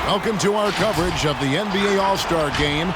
Welcome to our coverage of the NBA All-Star Game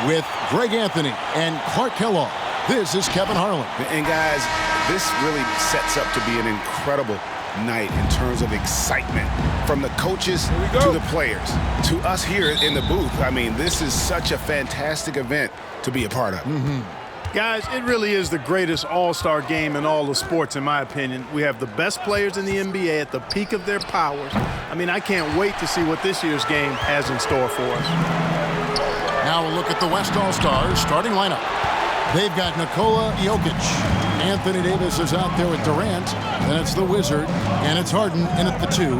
with Greg Anthony and Clark Kellogg. This is Kevin Harlan. And guys, this really sets up to be an incredible night in terms of excitement from the coaches to the players to us here in the booth. I mean, this is such a fantastic event to be a part of. Guys, it really is the greatest all-star game in all of sports, in my opinion. We have the best players in the NBA at the peak of their powers. I mean, I can't wait to see what this year's game has in store for us. Now a look at the West All-Stars starting lineup. They've got Nikola Jokic. Anthony Davis is out there with Durant. Then it's the Wizard, and it's Harden in at the 2.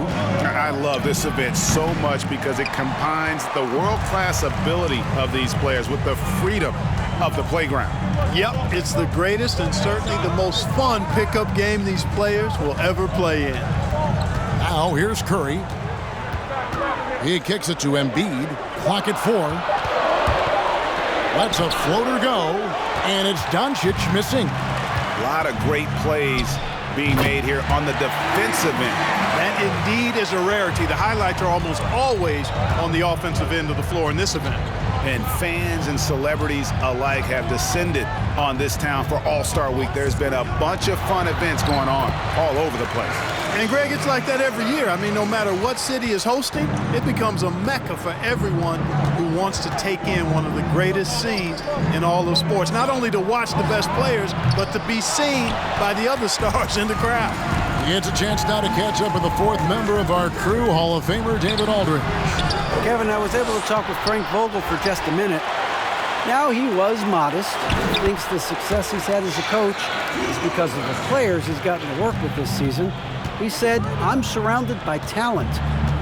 I love this event so much because it combines the world-class ability of these players with the freedom of the playground. Yep, it's the greatest and certainly the most fun pickup game these players will ever play in. Now here's Curry. He kicks it to Embiid. Clock at 4. Lets a floater go, and it's Doncic missing. A lot of great plays being made here on the defensive end. That indeed is a rarity. The highlights are almost always on the offensive end of the floor in this event. And fans and celebrities alike have descended on this town for All-Star Week. There's been a bunch of fun events going on all over the place. And, Greg, it's like that every year. I mean, no matter what city is hosting, it becomes a mecca for everyone who wants to take in one of the greatest scenes in all of sports. Not only to watch the best players, but to be seen by the other stars in the crowd. He gets a chance now to catch up with the 4th member of our crew, Hall of Famer David Aldridge. Kevin, I was able to talk with Frank Vogel for just a minute. Now, he was modest. He thinks the success he's had as a coach is because of the players he's gotten to work with this season. He said, I'm surrounded by talent.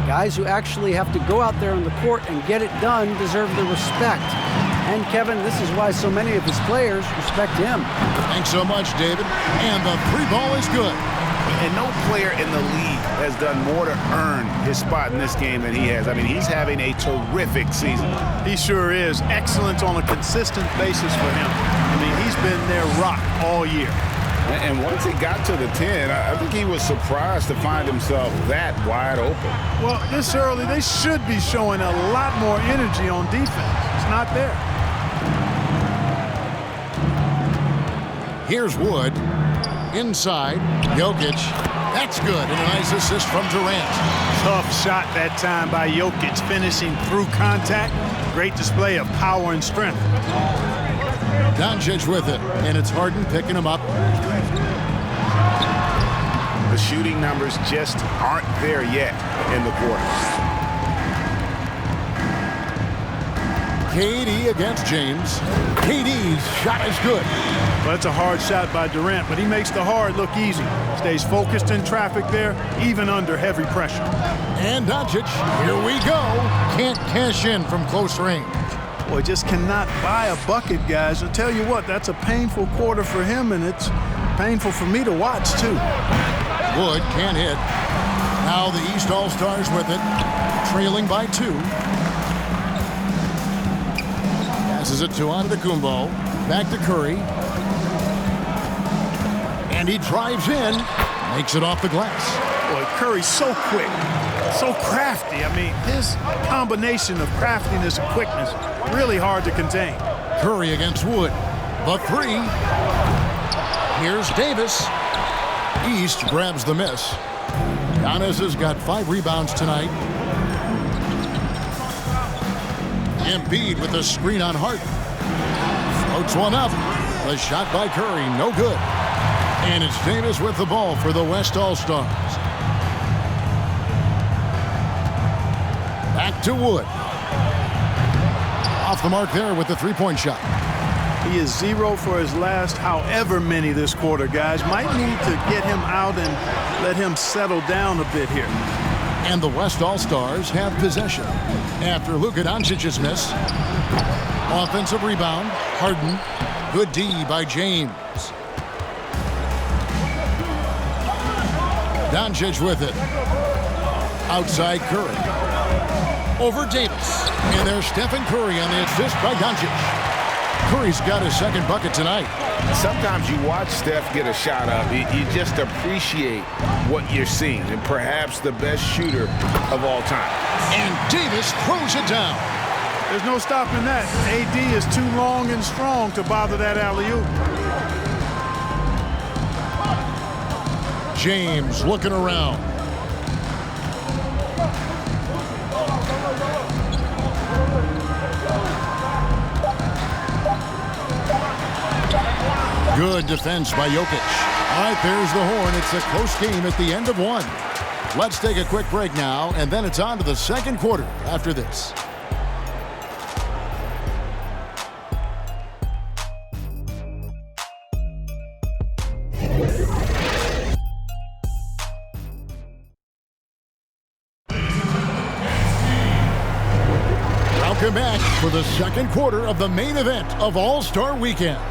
Guys who actually have to go out there on the court and get it done deserve the respect. And, Kevin, this is why so many of his players respect him. Thanks so much, David. And the 3 ball is good. And no player in the league has done more to earn his spot in this game than he has. I mean, he's having a terrific season. He sure is. Excellence on a consistent basis for him. I mean, he's been their rock all year. And once he got to the 10, I think he was surprised to find himself that wide open. Well, this early, they should be showing a lot more energy on defense. It's not there. Here's Wood. Inside, Jokic. That's good, and a nice assist from Durant. Tough shot that time by Jokic, finishing through contact. Great display of power and strength. Doncic with it, and it's Harden picking him up. The shooting numbers just aren't there yet in the quarter. KD against James. KD's shot is good. Well, that's a hard shot by Durant, but he makes the hard look easy. Stays focused in traffic there, even under heavy pressure. And Doncic, here we go. Can't cash in from close range. Boy, just cannot buy a bucket, guys. I'll tell you what, that's a painful quarter for him, and it's painful for me to watch, too. Wood can't hit. Now the East All-Stars with it, trailing by 2. Passes it to Antetokounmpo. Back to Curry. And he drives in. Makes it off the glass. Boy, Curry's so quick, so crafty. I mean, his combination of craftiness and quickness, really hard to contain. Curry against Wood. The 3. Here's Davis. East grabs the miss. Giannis has got 5 rebounds tonight. Embiid with a screen on Harden. Floats one up. The shot by Curry, no good. And it's Davis with the ball for the West All-Stars. Back to Wood. Off the mark there with the 3-point shot. He is 0 for his last however many this quarter, guys. Might need to get him out and let him settle down a bit here. And the West All-Stars have possession. After Luka Doncic's miss. Offensive rebound, Harden. Good D by James. Doncic with it. Outside Curry. Over Davis. And there's Stephen Curry on the assist by Doncic. Curry's got his second bucket tonight. Sometimes you watch Steph get a shot up. You just appreciate what you're seeing. And perhaps the best shooter of all time. And Davis throws it down. There's no stopping that. AD is too long and strong to bother that alley-oop. James looking around. Good defense by Jokic. All right, there's the horn. It's a close game at the end of one. Let's take a quick break now, and then it's on to the second quarter after this. Welcome back for the second quarter of the main event of All-Star Weekend.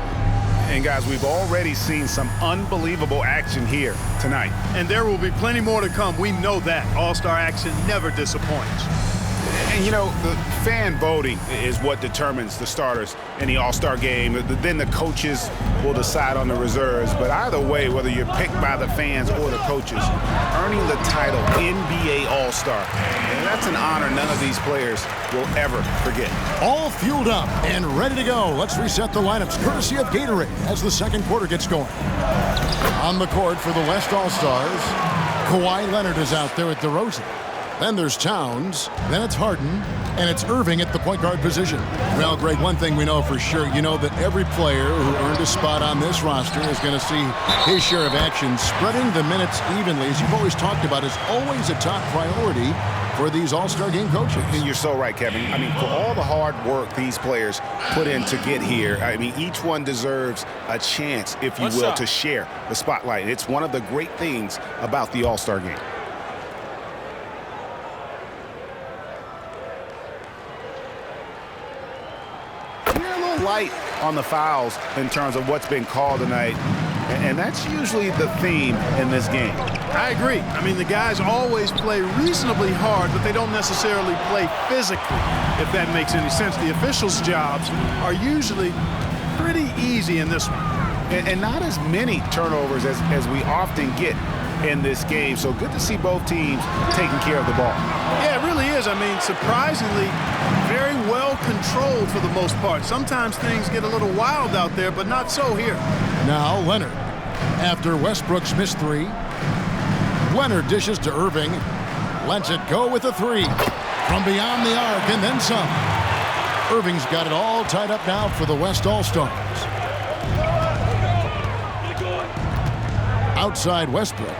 And guys, we've already seen some unbelievable action here tonight. And there will be plenty more to come. We know that. All-Star action never disappoints. And, you know, the fan voting is what determines the starters in the All-Star game. Then the coaches will decide on the reserves. But either way, whether you're picked by the fans or the coaches, earning the title NBA All-Star, that's an honor none of these players will ever forget. All fueled up and ready to go. Let's reset the lineups courtesy of Gatorade as the second quarter gets going. On the court for the West All-Stars, Kawhi Leonard is out there at DeRozan. Then there's Towns, then it's Harden, and it's Irving at the point guard position. Well, Greg, one thing we know for sure, you know that every player who earned a spot on this roster is going to see his share of action. Spreading the minutes evenly, as you've always talked about, is always a top priority for these All-Star game coaches. And you're so right, Kevin. I mean, for all the hard work these players put in to get here, I mean, each one deserves a chance, if you will, to share the spotlight. It's one of the great things about the All-Star game. Light on the fouls in terms of what's been called tonight, and that's usually the theme in this game. I agree. I mean, the guys always play reasonably hard, but they don't necessarily play physically, if that makes any sense. The officials' jobs are usually pretty easy in this one. And not as many turnovers as we often get in this game. So good to see both teams taking care of the ball. Yeah, it really is. I mean, surprisingly, very well controlled for the most part. Sometimes things get a little wild out there, but not so here. Now Leonard. After Westbrook's missed three, Leonard dishes to Irving. Lets it go with a three. From beyond the arc and then some. Irving's got it all tied up now for the West All-Stars. Outside Westbrook.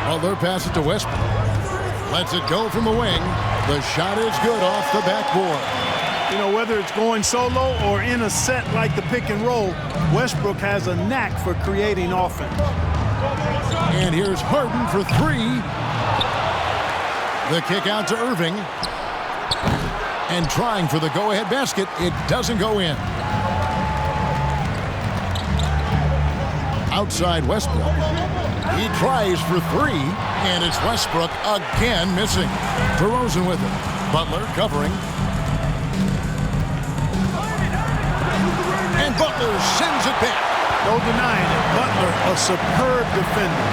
Butler passes it to Westbrook. Lets it go from the wing. The shot is good off the backboard. You know, whether it's going solo or in a set like the pick and roll, Westbrook has a knack for creating offense. And here's Harden for three. The kick out to Irving. And trying for the go-ahead basket. It doesn't go in. Outside Westbrook. He tries for three, and it's Westbrook again missing. DeRozan with it. Butler covering. And Butler sends it back. No denying it. Butler, a superb defender.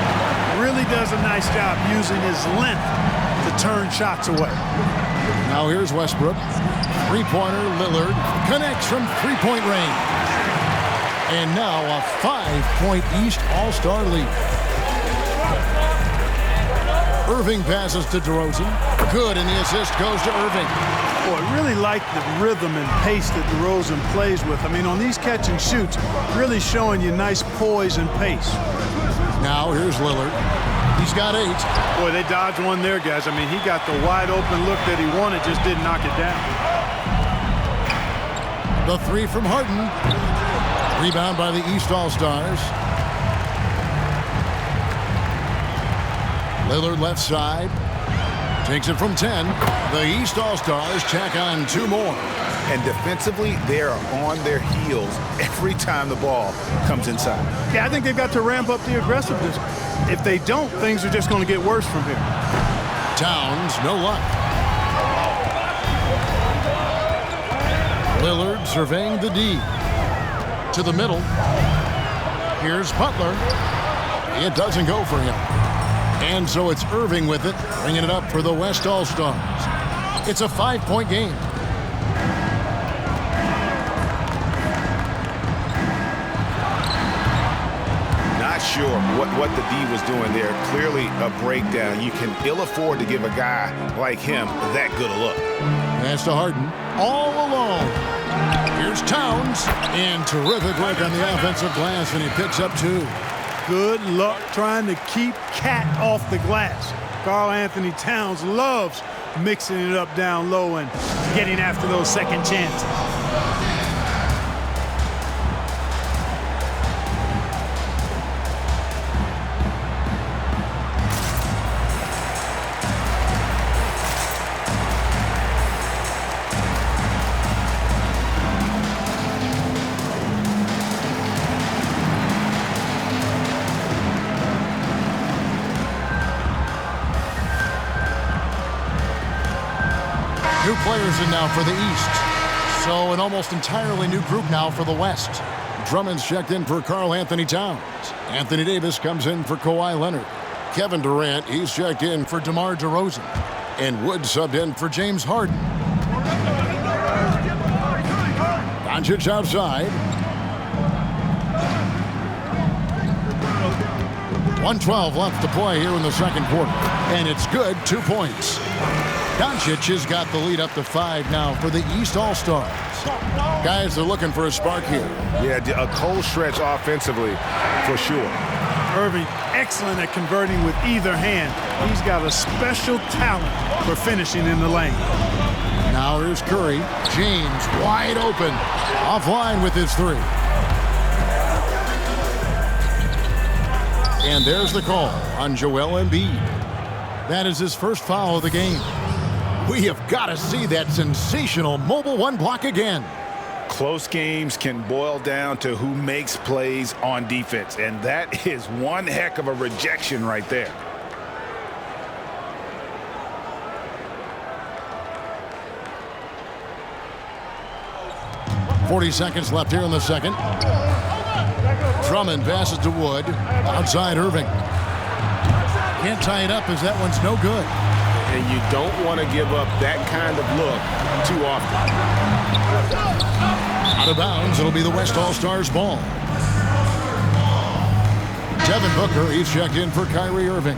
Really does a nice job using his length to turn shots away. Now here's Westbrook. Three-pointer, Lillard connects from three-point range. And now a 5-point East All-Star lead. Irving passes to DeRozan. Good, and the assist goes to Irving. Boy, I really like the rhythm and pace that DeRozan plays with. I mean, on these catch and shoots, really showing you nice poise and pace. Now here's Lillard. He's got 8. Boy, they dodged one there, guys. I mean, he got the wide open look that he wanted, just didn't knock it down. The three from Harden. Rebound by the East All-Stars. Lillard left side. Takes it from 10. The East All-Stars tack on 2 more. And defensively, they are on their heels every time the ball comes inside. Yeah, I think they've got to ramp up the aggressiveness. If they don't, things are just going to get worse from here. Towns, no luck. Lillard surveying the D. To the middle. Here's Butler. It doesn't go for him. And so it's Irving with it, bringing it up for the West All-Stars. It's a 5-point game. Not sure what the D was doing there. Clearly a breakdown. You can ill afford to give a guy like him that good a look. Pass to Harden. All alone. Here's Towns. And terrific work on the offensive glass, and he picks up 2. Good luck trying to keep Cat off the glass. Karl-Anthony Towns loves mixing it up down low and getting after those second chances. New players in now for the East. So an almost entirely new group now for the West. Drummond's checked in for Karl-Anthony Towns. Anthony Davis comes in for Kawhi Leonard. Kevin Durant, he's checked in for DeMar DeRozan. And Wood subbed in for James Harden. Doncic outside. 1:12 left to play here in the second quarter. And it's good, 2 points. Doncic has got the lead up to 5 now for the East All-Stars. Guys are looking for a spark here. Yeah, a cold stretch offensively for sure. Irving, excellent at converting with either hand. He's got a special talent for finishing in the lane. Now here's Curry. James wide open. Offline with his 3. And there's the call on Joel Embiid. That is his first foul of the game. We have got to see that sensational Mobile One block again. Close games can boil down to who makes plays on defense, and that is one heck of a rejection right there. .40 seconds left here in the second. Drummond passes to Wood. Outside Irving. Can't tie it up as that one's no good. And you don't want to give up that kind of look too often. Out of bounds, it'll be the West All-Stars ball. Devin Booker, he's checked in for Kyrie Irving.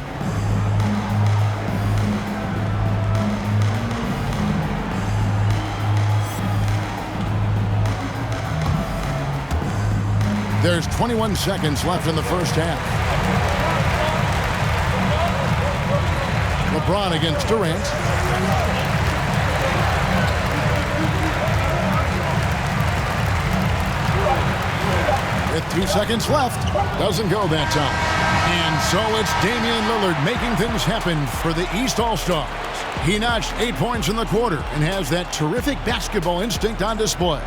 There's 21 seconds left in the first half. LeBron against Durant. With 2 seconds left. Doesn't go that time. And so it's Damian Lillard making things happen for the East All-Stars. He notched 8 points in the quarter and has that terrific basketball instinct on display.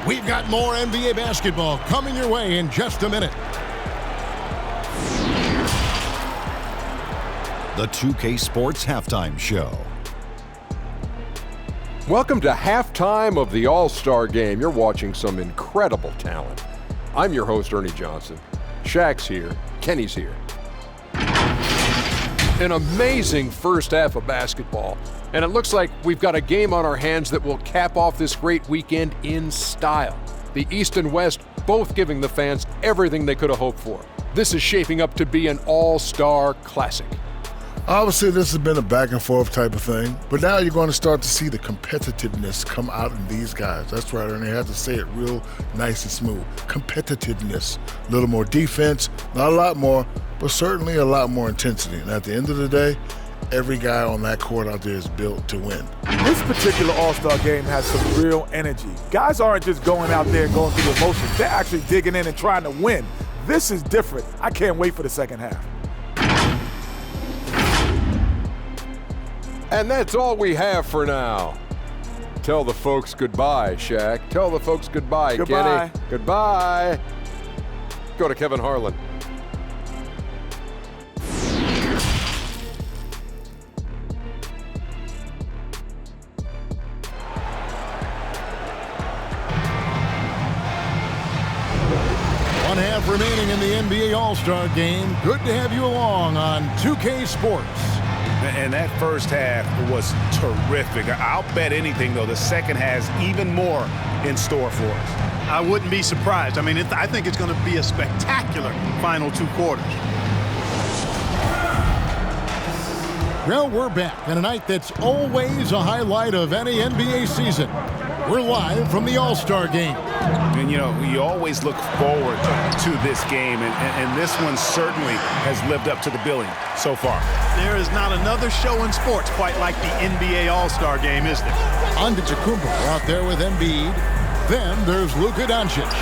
We've got more NBA basketball coming your way in just a minute. The 2K Sports Halftime Show. Welcome to halftime of the All-Star Game. You're watching some incredible talent. I'm your host, Ernie Johnson. Shaq's here. Kenny's here. An amazing first half of basketball. And it looks like we've got a game on our hands that will cap off this great weekend in style. The East and West both giving the fans everything they could have hoped for. This is shaping up to be an all-star classic. Obviously, this has been a back-and-forth type of thing, but now you're going to start to see the competitiveness come out in these guys. That's right, and they have to say it real nice and smooth. Competitiveness. A little more defense, not a lot more, but certainly a lot more intensity. And at the end of the day, every guy on that court out there is built to win. This particular All-Star game has some real energy. Guys aren't just going out there and going through the motions. They're actually digging in and trying to win. This is different. I can't wait for the second half. And that's all we have for now. Tell the folks goodbye, Shaq. Tell the folks goodbye, Goodbye. Kenny. Goodbye. Go to Kevin Harlan. half remaining in the NBA All-Star Game. Good to have you along on 2K Sports. And that first half was terrific. I'll bet anything, though, the second has even more in store for us. I wouldn't be surprised. I mean, I think it's going to be a spectacular final 2 quarters. Well, we're back on a night that's always a highlight of any NBA season. We're live from the All-Star Game. And, you know, you always look forward to this game, and this one certainly has lived up to the billing so far. There is not another show in sports quite like the NBA All-Star Game, is there? Antetokounmpo out there with Embiid. Then there's Luka Doncic.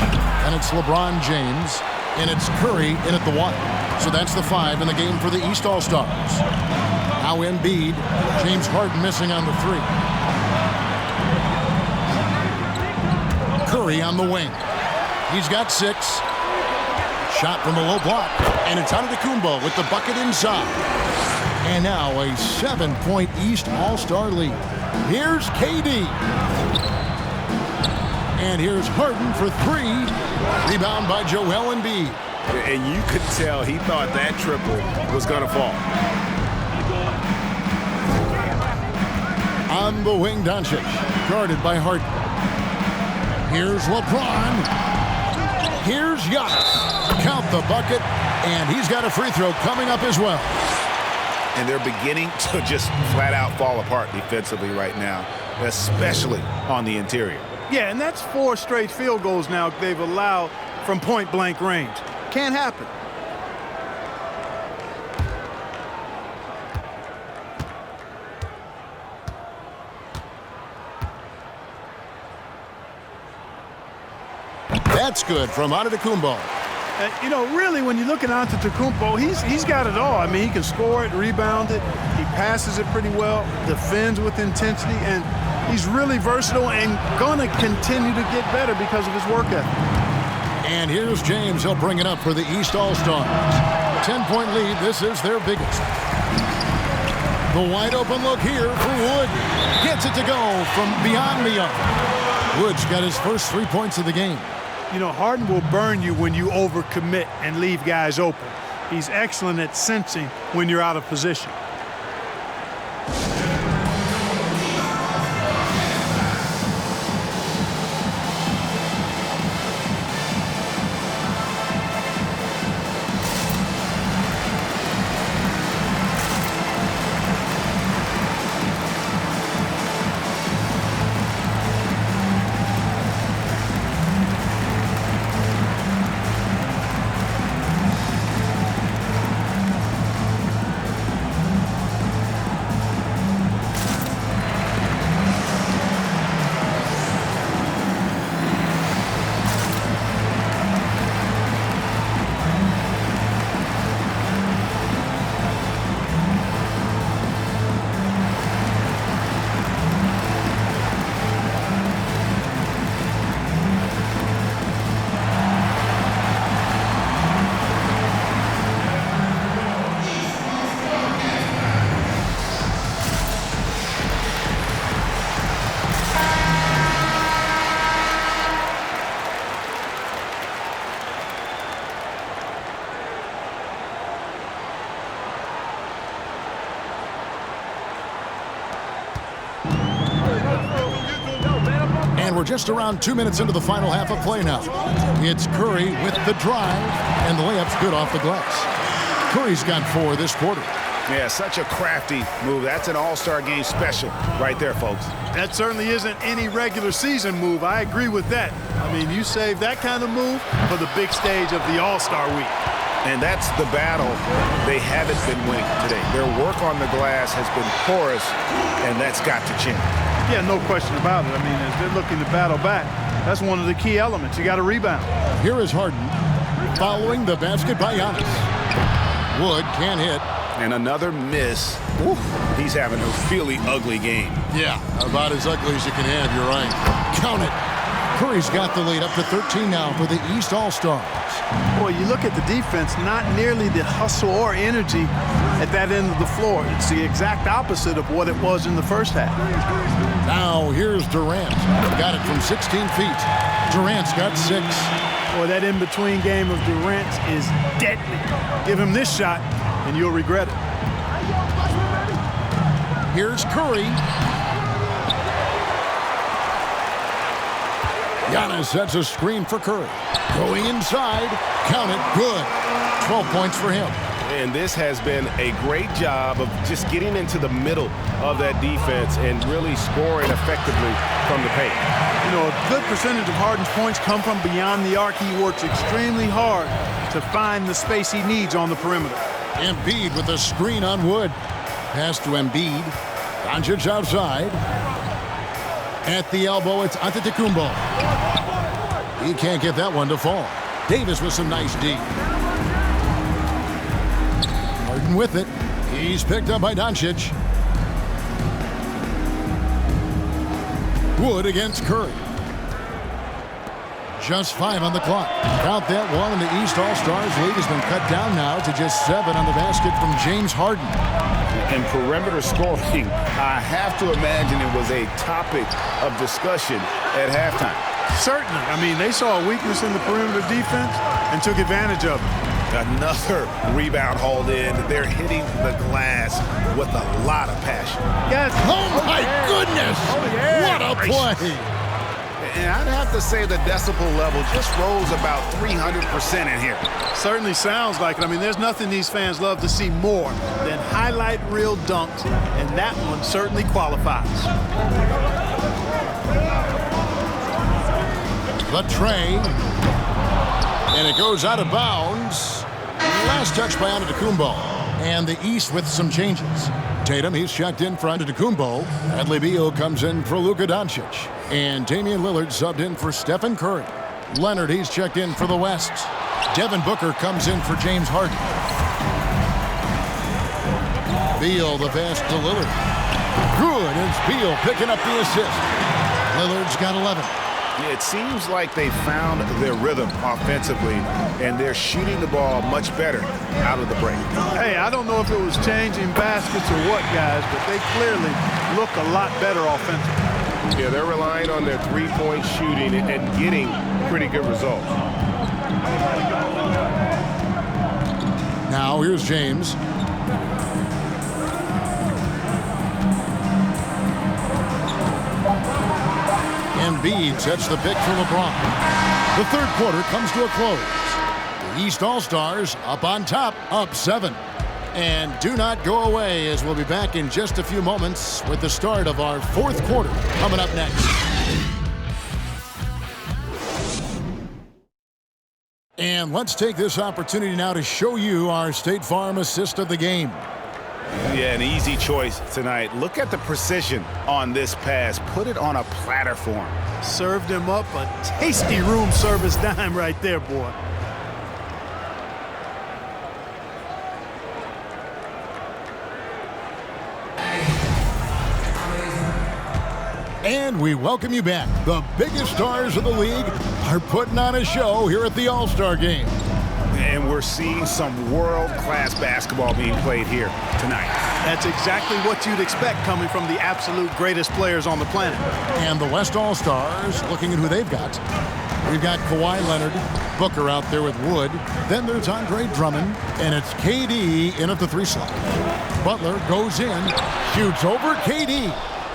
And it's LeBron James. And it's Curry in at the 1. So that's the 5 in the game for the East All-Stars. Now Embiid. James Harden missing on the 3. Curry on the wing. He's got 6. Shot from the low block. And it's Antetokounmpo with the bucket inside. And now a 7-point East All-Star lead. Here's KD. And here's Harden for 3. Rebound by Joel Embiid. And you could tell he thought that triple was going to fall. On the wing, Doncic. Guarded by Harden. Here's LeBron. Here's Giannis. Count the bucket. And he's got a free throw coming up as well. And they're beginning to just flat out fall apart defensively right now, especially on the interior. Yeah, and that's 4 straight field goals now they've allowed from point-blank range. Can't happen. That's good from Antetokounmpo. You know, really, when you look at Antetokounmpo, he's got it all. I mean, he can score it, rebound it, he passes it pretty well, defends with intensity, and he's really versatile and going to continue to get better because of his work ethic. And here's James. He'll bring it up for the East All-Stars. 10-point lead. This is their biggest. The wide open look here for Wood. Gets it to go from beyond the arc. Wood's got his first 3 points of the game. You know, Harden will burn you when you overcommit and leave guys open. He's excellent at sensing when you're out of position. And we're just around 2 minutes into the final half of play now. It's Curry with the drive, and the layup's good off the glass. Curry's got 4 this quarter. Yeah, such a crafty move. That's an All-Star Game special right there, folks. That certainly isn't any regular season move. I agree with that. I mean, you save that kind of move for the big stage of the All-Star week. And that's the battle they haven't been winning today. Their work on the glass has been porous, and that's got to change. Yeah, no question about it. I mean, as they're looking to battle back, that's one of the key elements. You got to rebound. Here is Harden following the basket by Giannis. Wood can't hit. And another miss. Ooh, he's having a really ugly game. Yeah, about as ugly as you can have, you're right. Count it. Curry's got the lead up to 13 now for the East All-Stars. Boy, you look at the defense, not nearly the hustle or energy at that end of the floor. It's the exact opposite of what it was in the first half. Now here's Durant. Got it from 16 feet. Durant's got 6. Boy, that in-between game of Durant's is deadly. Give him this shot, and you'll regret it. Here's Curry. Giannis sets a screen for Curry. Going inside. Count it. Good. 12 points for him. And this has been a great job of just getting into the middle of that defense and really scoring effectively from the paint. You know, a good percentage of Harden's points come from beyond the arc. He works extremely hard to find the space he needs on the perimeter. Embiid with a screen on Wood. Pass to Embiid. Doncic outside. At the elbow, it's Antetokounmpo. He can't get that one to fall. Davis with some nice D. Harden with it. He's picked up by Doncic. Wood against Curry. Just 5 on the clock. Count that one, and the East All-Stars lead has been cut down now to just 7 on the basket from James Harden. And perimeter scoring, I have to imagine it was a topic of discussion at halftime. Certainly. I mean, they saw a weakness in the perimeter defense and took advantage of it. Another rebound hauled in. They're hitting the glass with a lot of passion. Yes. Oh, my goodness! What a play! And I'd have to say the decibel level just rose about 300% in here. Certainly sounds like it. I mean, there's nothing these fans love to see more than highlight reel dunks, and that one certainly qualifies. The tray, and it goes out of bounds. Last touch by Antetokounmpo, and the East with some changes. Tatum, he's checked in for Antetokounmpo. Bradley Beal comes in for Luka Doncic. And Damian Lillard subbed in for Stephen Curry. Leonard, he's checked in for the West. Devin Booker comes in for James Harden. Beal, the pass to Lillard. Good, it's Beal picking up the assist. Lillard's got 11. It seems like they found their rhythm offensively, and they're shooting the ball much better out of the break. Hey, I don't know if it was changing baskets or what, guys, but they clearly look a lot better offensively. Yeah, they're relying on their three-point shooting and getting pretty good results. Now here's James. Embiid sets the pick for LeBron. The third quarter comes to a close. The East All-Stars up on top, up 7. And do not go away, as we'll be back in just a few moments with the start of our fourth quarter coming up next. And let's take this opportunity now to show you our State Farm assist of the game. Yeah, an easy choice tonight. Look at the precision on this pass. Put it on a platter for him. Served him up a tasty room service dime right there, boy. And we welcome you back. The biggest stars of the league are putting on a show here at the All-Star Game. And we're seeing some world-class basketball being played here tonight. That's exactly what you'd expect coming from the absolute greatest players on the planet. And the West All-Stars, looking at who they've got. We've got Kawhi Leonard, Booker out there with Wood. Then there's Andre Drummond, and it's KD in at the 3 slot. Butler goes in, shoots over KD.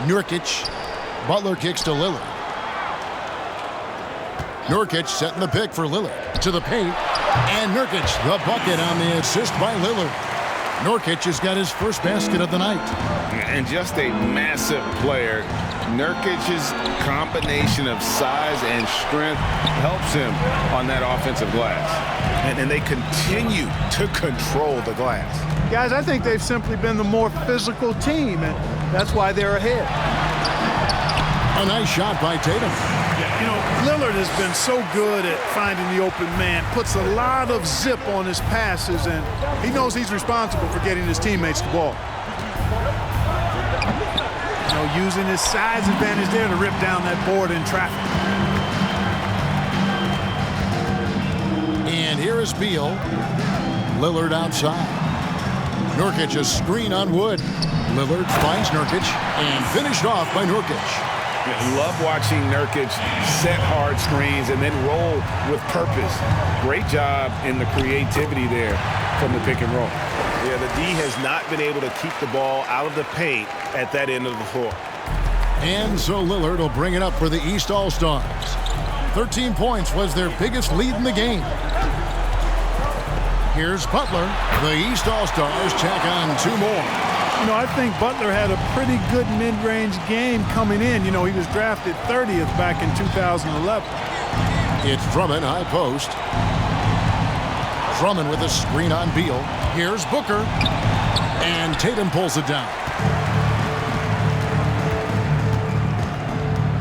Nurkic. Butler kicks to Lillard. Nurkic setting the pick for Lillard. To the paint. And Nurkic, the bucket on the assist by Lillard. Nurkic has got his first basket of the night. And just a massive player. Nurkic's combination of size and strength helps him on that offensive glass. And they continue to control the glass. Guys, I think they've simply been the more physical team, and that's why they're ahead. A nice shot by Tatum. Yeah, you know, Lillard has been so good at finding the open man, puts a lot of zip on his passes, and he knows he's responsible for getting his teammates the ball. You know, using his size advantage there to rip down that board in traffic. And here is Beal. Lillard outside. Nurkic a screen on Wood. Lillard finds Nurkic and finished off by Nurkic. Love watching Nurkic set hard screens and then roll with purpose. Great job in the creativity there from the pick and roll. Yeah, the D has not been able to keep the ball out of the paint at that end of the floor. And so Lillard will bring it up for the East All-Stars. 13 points was their biggest lead in the game. Here's Butler. The East All-Stars tack on 2 more. You know, I think Butler had a pretty good mid-range game coming in. You know, he was drafted 30th back in 2011. It's Drummond, high post. Drummond with a screen on Beal. Here's Booker. And Tatum pulls it down.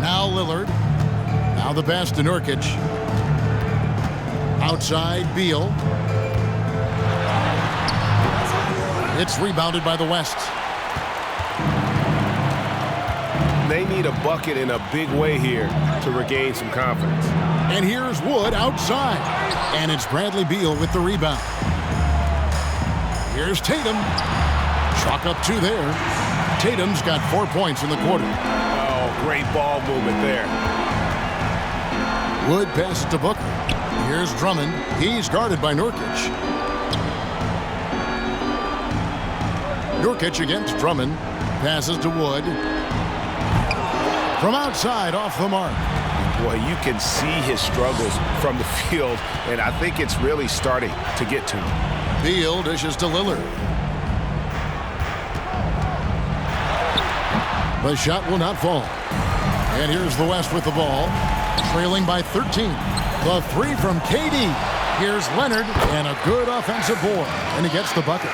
Now Lillard. Now the pass to Nurkic. Outside, Beal. It's rebounded by the West. They need a bucket in a big way here to regain some confidence. And here's Wood outside. And it's Bradley Beal with the rebound. Here's Tatum. Chalk up 2 there. Tatum's got 4 points in the quarter. Oh, great ball movement there. Wood passes to Booker. Here's Drummond. He's guarded by Nurkic. Nurkic against Drummond. Passes to Wood. From outside, off the mark. Boy, you can see his struggles from the field, and I think it's really starting to get to him. Beal dishes to Lillard. The shot will not fall. And here's the West with the ball, trailing by 13. The 3 from KD. Here's Leonard, and a good offensive board, and he gets the bucket.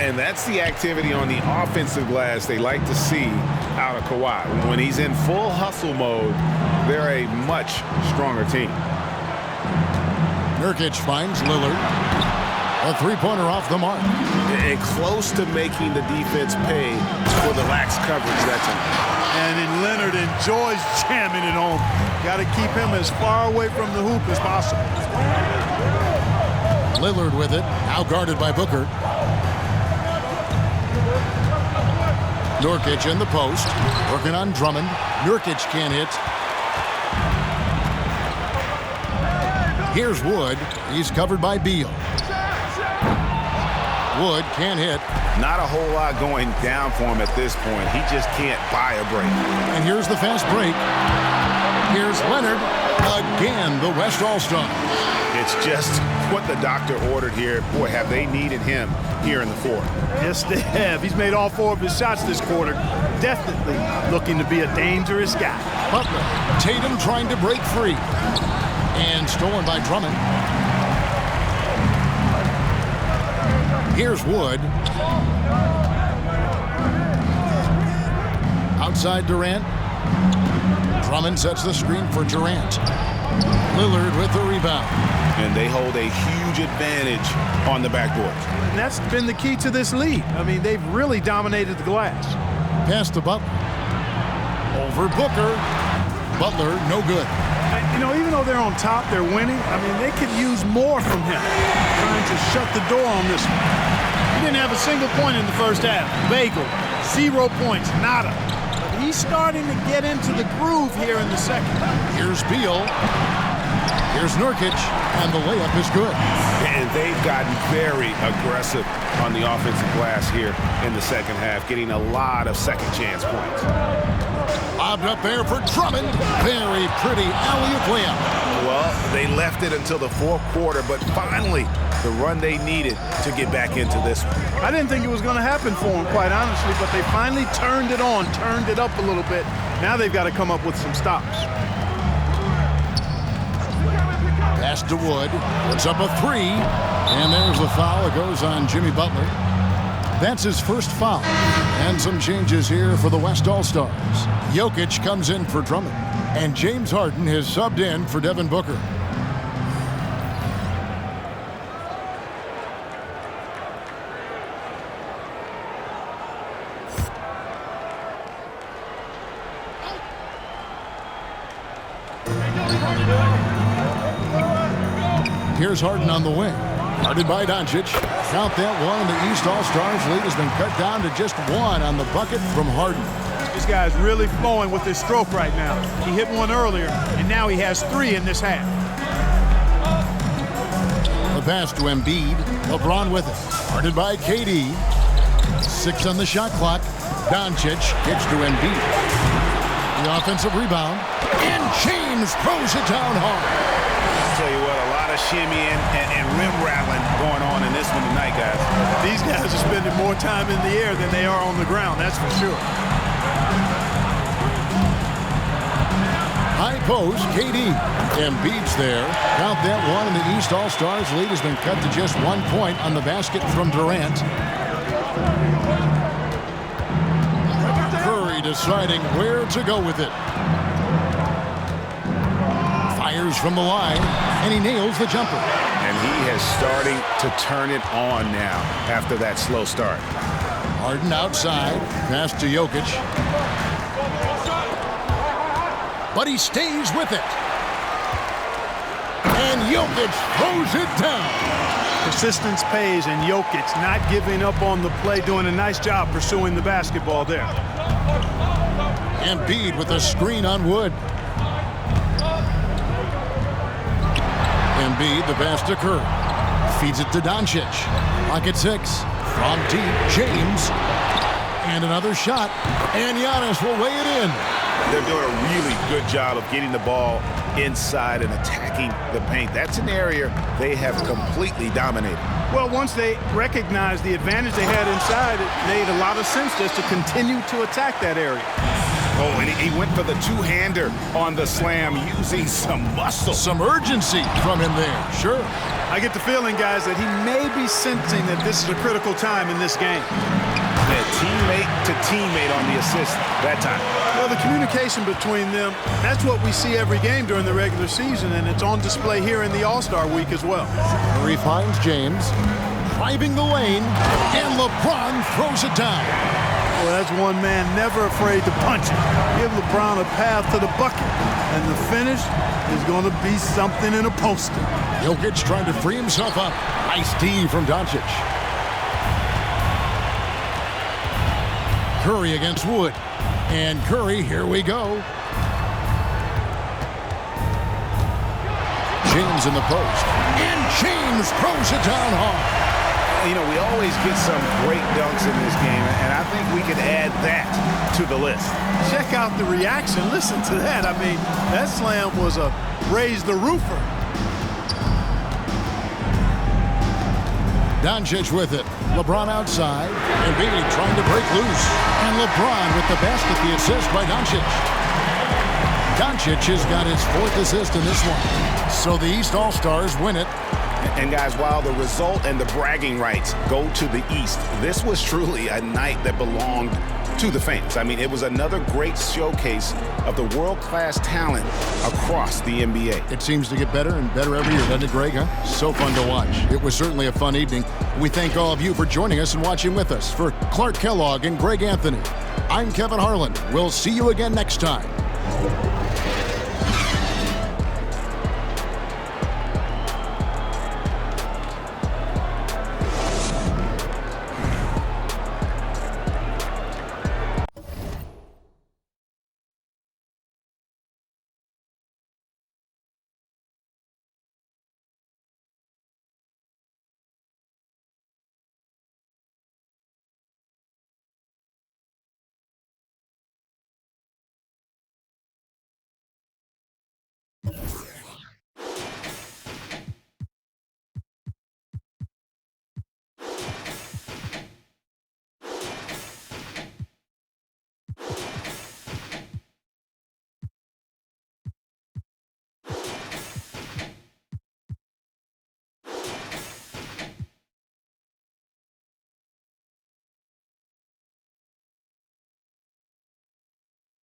And that's the activity on the offensive glass they like to see out of Kawhi. When he's in full hustle mode, they're a much stronger team. Nurkic finds Lillard. A 3-pointer off the mark. And close to making the defense pay for the lax coverage that time. And then Leonard enjoys jamming it home. Got to keep him as far away from the hoop as possible. Lillard with it, now guarded by Booker. Nurkic in the post, working on Drummond. Nurkic can't hit. Here's Wood. He's covered by Beal. Wood can't hit. Not a whole lot going down for him at this point. He just can't buy a break. And here's the fast break. Here's Leonard. Again, the West All-Star. It's just what the doctor ordered here. Boy, have they needed him here in the fourth. Yes, they have. He's made all 4 of his shots this quarter. Definitely looking to be a dangerous guy. Butler. Tatum trying to break free. And stolen by Drummond. Here's Wood. Outside Durant. Drummond sets the screen for Durant. Lillard with the rebound. And they hold a huge advantage on the backboard. And that's been the key to this lead. I mean, they've really dominated the glass. Pass to Butler. Over Booker. Butler, no good. You know, even though they're on top, they're winning. I mean, they could use more from him. Trying to shut the door on this one. He didn't have a single point in the first half. Bagel, 0 points, nada. But he's starting to get into the groove here in the second. Here's Beal. Here's Nurkic, and the layup is good. And they've gotten very aggressive on the offensive glass here in the second half, getting a lot of second chance points. Lobbed up there for Drummond. Very pretty alley-oop layup. Well, they left it until the fourth quarter, but finally the run they needed to get back into this one. I didn't think it was going to happen for them, quite honestly, but they finally turned it on, turned it up a little bit. Now they've got to come up with some stops. Pass to Wood. Puts up a 3. And there's the foul. It goes on Jimmy Butler. That's his first foul. And some changes here for the West All-Stars. Jokic comes in for Drummond. And James Harden has subbed in for Devin Booker. Here's Harden on the wing. Guarded by Doncic. Count that one. The East All-Stars lead has been cut down to just 1 on the bucket from Harden. This guy's really flowing with his stroke right now. He hit one earlier, and now he has 3 in this half. The pass to Embiid. LeBron with it. Guarded by KD. 6 on the shot clock. Doncic kicks to Embiid. The offensive rebound. And James throws it down hard. I'll tell you what, a lot of shimmying and rim rattling going on in this one tonight, guys. These guys are spending more time in the air than they are on the ground, that's for sure. High post, KD. Embiid's there. Count that one, and the East All-Stars lead has been cut to just 1 point on the basket from Durant. Curry deciding where to go with it. Fires from the line, and he nails the jumper. And he is starting to turn it on now after that slow start. Harden outside, pass to Jokic. But he stays with it. And Jokic throws it down. Persistence pays, and Jokic not giving up on the play, doing a nice job pursuing the basketball there. Embiid with a screen on Wood. Embiid, the pass to Curry. Feeds it to Doncic. Pocket 6. From deep, James. And another shot. And Giannis will weigh it in. They're doing a really good job of getting the ball inside and attacking the paint. That's an area they have completely dominated. Well, once they recognized the advantage they had inside, it made a lot of sense just to continue to attack that area. Oh, and he went for the two-hander on the slam using some muscle. Some urgency from him there, sure. I get the feeling, guys, that he may be sensing that this is a critical time in this game. Yeah, teammate to teammate on the assist that time. Well, the communication between them, that's what we see every game during the regular season, and it's on display here in the All-Star week as well. Curry finds James, driving the lane, and LeBron throws it down. Well, that's one man never afraid to punch it. Give LeBron a path to the bucket, and the finish is going to be something in a poster. Jokic trying to free himself up. Nice D from Doncic. Curry against Wood. And Curry, here we go. James in the post. And James throws it down hard. You know, we always get some great dunks in this game, and I think we could add that to the list. Check out the reaction. Listen to that. I mean, that slam was a raise the roofer. Doncic with it. LeBron outside. Embiid trying to break loose. And LeBron with the basket, the assist by Doncic. Doncic has got his 4th assist in this one. So the East All-Stars win it. And guys, while the result and the bragging rights go to the East, this was truly a night that belonged to the fans. I mean, it was another great showcase of the world-class talent across the NBA. It seems to get better and better every year, doesn't it, Greg? Huh? So fun to watch. It was certainly a fun evening. We thank all of you for joining us and watching with us. For Clark Kellogg and Greg Anthony, I'm Kevin Harlan. We'll see you again next time.